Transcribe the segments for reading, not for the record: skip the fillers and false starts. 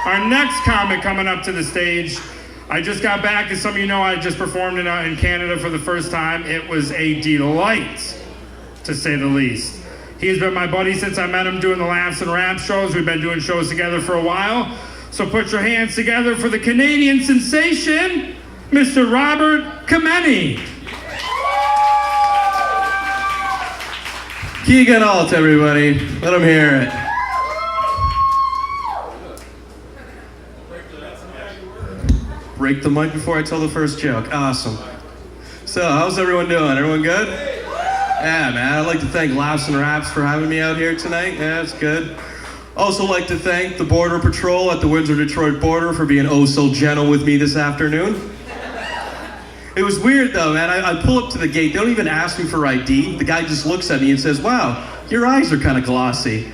Our next comic coming up to the stage, I just got back, as some of you know, I just performed in Canada for the first time. It was a delight, to say the least. He's been my buddy since I met him doing the Laughs and Rap shows. We've been doing shows together for a while. So put your hands together for the Canadian sensation, Mr. Robert Kemeny. Keegan Alt, everybody. Let them hear it. Break the mic before I tell the first joke. Awesome. So, how's everyone doing? Everyone good? Yeah, man. I'd like to thank Laughs and Raps for having me out here tonight. Yeah, that's good. Also like to thank the Border Patrol at the Windsor-Detroit border for being oh so gentle with me this afternoon. It was weird though, man. I pull up to the gate. They don't even ask me for ID. The guy just looks at me and says, wow, your eyes are kind of glossy.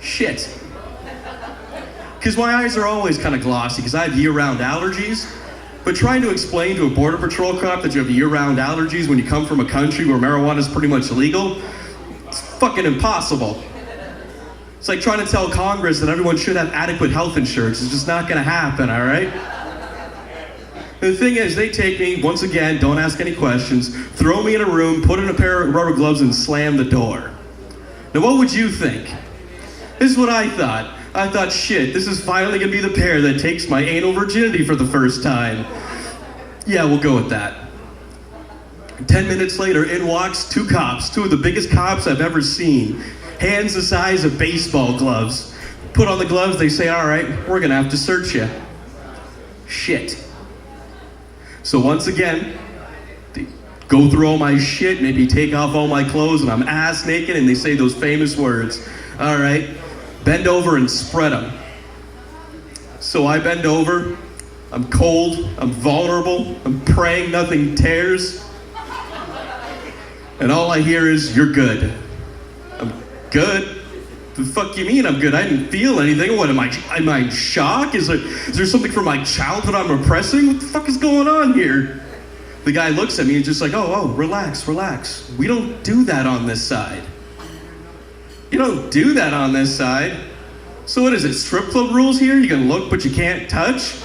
Shit. Because my eyes are always kind of glossy because I have year-round allergies. But trying to explain to a Border Patrol cop that you have year-round allergies when you come from a country where marijuana is pretty much illegal, it's fucking impossible. It's like trying to tell Congress that everyone should have adequate health insurance. It's just not going to happen, all right? The thing is, they take me, once again, don't ask any questions, throw me in a room, put in a pair of rubber gloves, and slam the door. Now, what would you think? This is what I thought. I thought, shit, this is finally going to be the pair that takes my anal virginity for the first time. Yeah, we'll go with that. 10 minutes later, in walks two cops, two of the biggest cops I've ever seen. Hands the size of baseball gloves. Put on the gloves, they say, all right, we're going to have to search you. Shit. So once again, they go through all my shit, maybe take off all my clothes, and I'm ass naked, and they say those famous words. All right, bend over and spread them. So I bend over, I'm cold, I'm vulnerable, I'm praying nothing tears. And all I hear is, you're good. I'm good? The fuck you mean I'm good? I didn't feel anything. What, am I in shock? Is there something from my childhood I'm repressing? What the fuck is going on here? The guy looks at me and just like, oh, relax. We don't do that on this side. You don't do that on this side. So what is it, strip club rules here? You can look but you can't touch?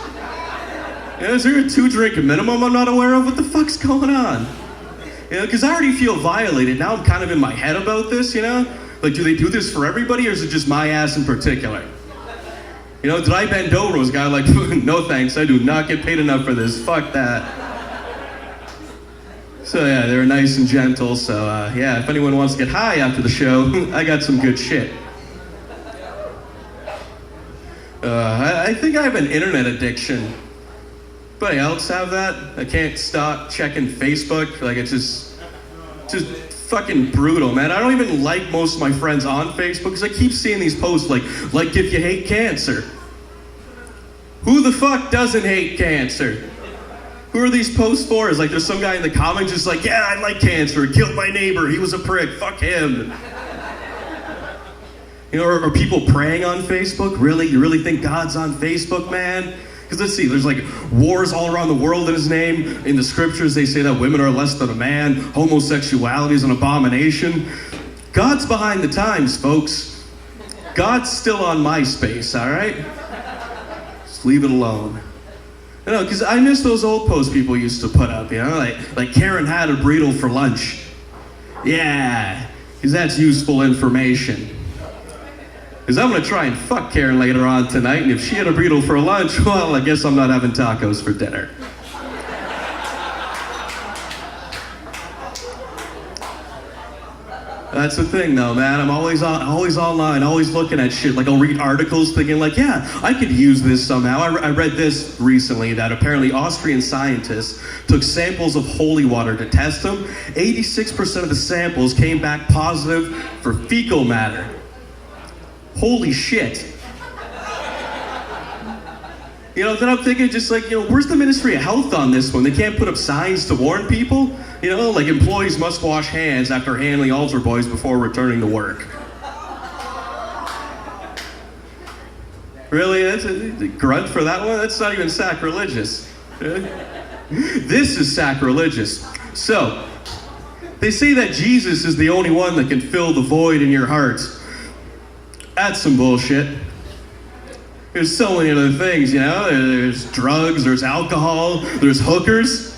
Yeah, is there a 2-drink minimum I'm not aware of? What the fuck's going on? You know, because I already feel violated. Now I'm kind of in my head about this, you know? Like, do they do this for everybody, or is it just my ass in particular? You know, did I bend over? Was a guy like, no thanks, I do not get paid enough for this, fuck that. So yeah, they were nice and gentle, so yeah, if anyone wants to get high after the show, I got some good shit. I think I have an internet addiction. Anybody else have that? I can't stop checking Facebook, like it's just fucking brutal, man. I don't even like most of my friends on Facebook because I keep seeing these posts like if you hate cancer. Who the fuck doesn't hate cancer? Who are these posts for? Is like there's some guy in the comments just like, yeah, I like cancer. It killed my neighbor. He was a prick. Fuck him. You know, or people praying on Facebook? Really? You really think God's on Facebook, man? Because let's see, there's like wars all around the world in his name. In the scriptures, they say that women are less than a man. Homosexuality is an abomination. God's behind the times, folks. God's still on MySpace, all right? Just leave it alone. You know, because I miss those old posts people used to put up, you know? Like Karen had a burrito for lunch. Yeah, because that's useful information. Because I'm going to try and fuck Karen later on tonight, and if she had a burrito for lunch, well, I guess I'm not having tacos for dinner. That's the thing, though, man. I'm always online, always looking at shit. Like, I'll read articles thinking, like, yeah, I could use this somehow. I read this recently, that apparently Austrian scientists took samples of holy water to test them. 86% of the samples came back positive for fecal matter. Holy shit. You know, then I'm thinking just like, you know, where's the Ministry of Health on this one? They can't put up signs to warn people? You know, like employees must wash hands after handling altar boys before returning to work. Really? That's a grunt for that one? That's not even sacrilegious. This is sacrilegious. So, they say that Jesus is the only one that can fill the void in your heart. That's some bullshit. There's so many other things, There's drugs, there's alcohol, there's hookers.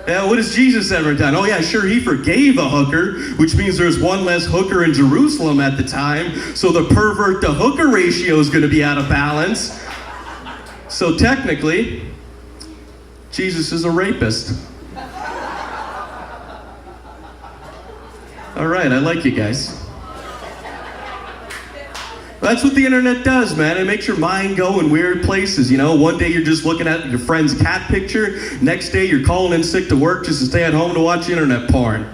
Yeah, what has Jesus ever done? Oh yeah, sure, he forgave a hooker, which means there's one less hooker in Jerusalem at the time, so the pervert to hooker ratio is going to be out of balance. So technically, Jesus is a rapist. All right, I like you guys. That's what the internet does, man. It makes your mind go in weird places, One day you're just looking at your friend's cat picture. Next day you're calling in sick to work just to stay at home to watch internet porn.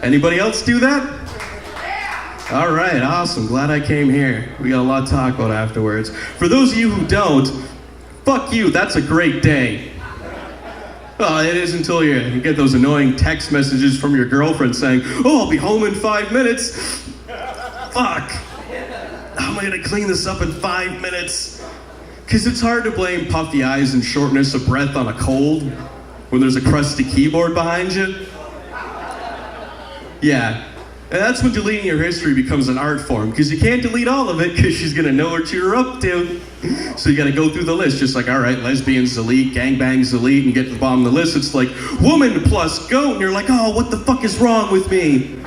Anybody else do that? All right, awesome. Glad I came here. We got a lot to talk about afterwards. For those of you who don't, fuck you, that's a great day. Well, it is until you get those annoying text messages from your girlfriend saying, oh, I'll be home in 5 minutes. Fuck. How am I going to clean this up in 5 minutes? Because it's hard to blame puffy eyes and shortness of breath on a cold when there's a crusty keyboard behind you. Yeah. And that's when deleting your history becomes an art form, because you can't delete all of it because she's going to know what you're up to. So you got to go through the list, just like, all right, lesbians delete, gangbangs delete, and get to the bottom of the list. It's like, woman plus goat, and you're like, oh, what the fuck is wrong with me?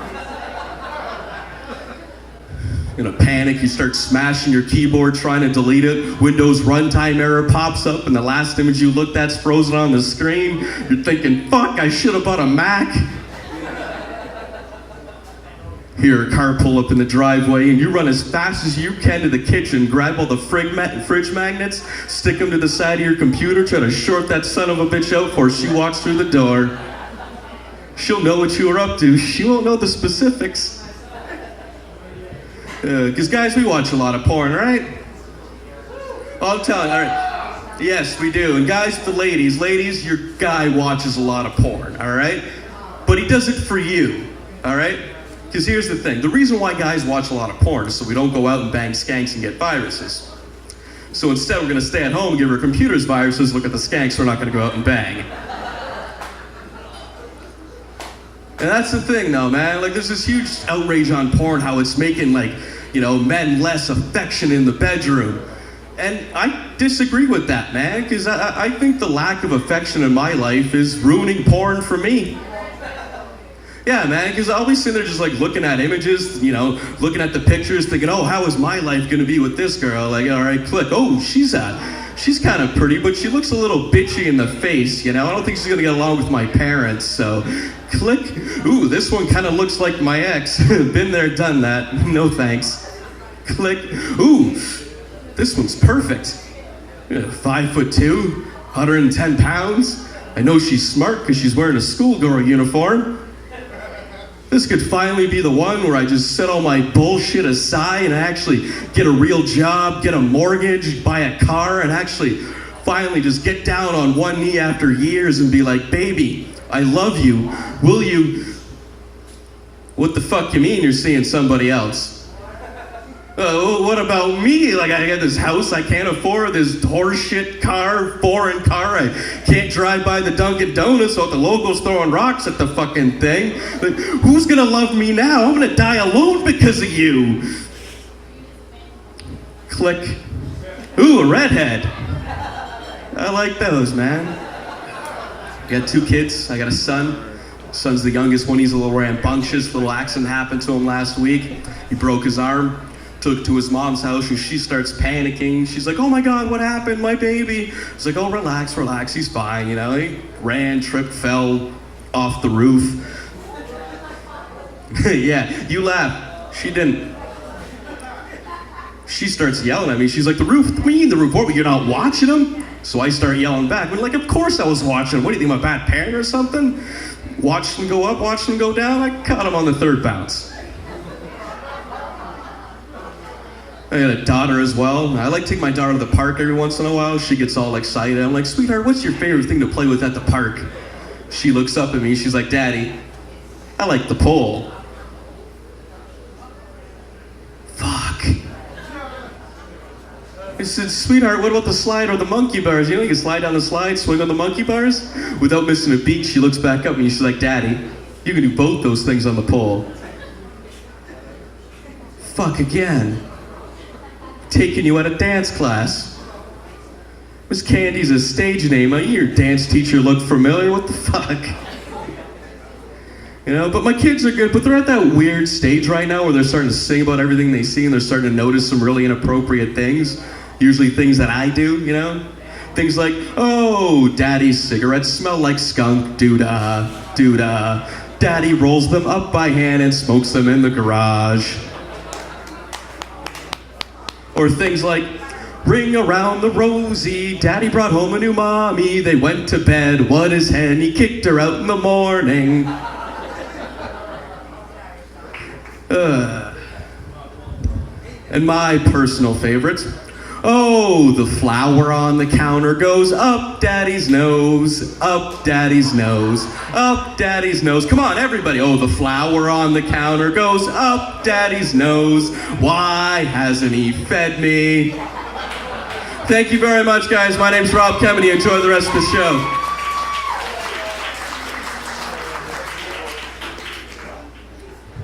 In a panic, you start smashing your keyboard trying to delete it. Windows runtime error pops up, and the last image you looked at's frozen on the screen. You're thinking, fuck, I should have bought a Mac. Hear a car pull up in the driveway, and you run as fast as you can to the kitchen, grab all the fridge magnets, stick them to the side of your computer, try to short that son of a bitch out before she walks through the door. She'll know what you were up to. She won't know the specifics. Because guys, we watch a lot of porn, right? I'm telling you, all right. Yes, we do. And guys, the ladies, your guy watches a lot of porn, all right? But he does it for you, all right? Because here's the thing. The reason why guys watch a lot of porn is so we don't go out and bang skanks and get viruses. So instead, we're going to stay at home and give our computers viruses, look at the skanks we're not going to go out and bang. And that's the thing, though, man. Like, there's this huge outrage on porn, how it's making, men less affection in the bedroom. And I disagree with that, man, because I think the lack of affection in my life is ruining porn for me. Yeah, man, because I'll be sitting there just, looking at images, looking at the pictures, thinking, oh, how is my life going to be with this girl? Like, all right, click. Oh, she's kind of pretty, but she looks a little bitchy in the face, I don't think she's going to get along with my parents, so click. Ooh, this one kind of looks like my ex. Been there, done that. No thanks. Click. Ooh, this one's perfect. 5'2", 110 pounds. I know she's smart because she's wearing a schoolgirl uniform. This could finally be the one where I just set all my bullshit aside and actually get a real job, get a mortgage, buy a car, and actually finally just get down on one knee after years and be like, baby, I love you. Will you? What the fuck you mean you're seeing somebody else? What about me? Like, I got this house I can't afford, this horseshit car, foreign car. I can't drive by the Dunkin' Donuts without the locals throwing rocks at the fucking thing. Like, who's gonna love me now? I'm gonna die alone because of you. Click. Ooh, a redhead. I like those, man. I got 2 kids. I got a son. Son's the youngest one. He's a little rambunctious. A little accident happened to him last week. He broke his arm. Took to his mom's house, and she starts panicking. She's like, oh my God, what happened? My baby. It's like, oh, relax, he's fine, He ran, tripped, fell off the roof. Yeah, you laugh. She didn't. She starts yelling at me. She's like, the roof? What do you mean the roof? What, you're not watching him? So I start yelling back. But of course I was watching him. What do you think, I'm a bad parent or something? Watched him go up, watched him go down. I caught him on the 3rd bounce. I got a daughter as well. I like to take my daughter to the park every once in a while. She gets all excited. I'm like, sweetheart, what's your favorite thing to play with at the park? She looks up at me. She's like, Daddy, I like the pole. Fuck. I said, sweetheart, what about the slide or the monkey bars? You can slide down the slide, swing on the monkey bars. Without missing a beat, she looks back up at me. She's like, Daddy, you can do both those things on the pole. Fuck again. taking you out of dance class. Miss Candy's a stage name. Your dance teacher looked familiar. What the fuck? You know, but my kids are good, but they're at that weird stage right now where they're starting to sing about everything they see and they're starting to notice some really inappropriate things. Usually things that I do, you know? Things like, oh, Daddy's cigarettes smell like skunk, doo-dah, doo-dah. Daddy rolls them up by hand and smokes them in the garage. Or things like, ring around the rosy, Daddy brought home a new mommy, they went to bed, what is hen, he kicked her out in the morning. And my personal favorite, oh, the flower on the counter goes up Daddy's nose, up Daddy's nose, up Daddy's nose. Come on, everybody. Oh, the flower on the counter goes up Daddy's nose. Why hasn't he fed me? Thank you very much, guys. My name's Rob Kemeny. Enjoy the rest of the show.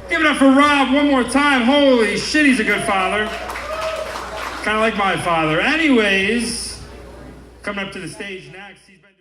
Give it up for Rob one more time. Holy shit, he's a good father. Kind of like my father. Anyways, coming up to the stage next, he's been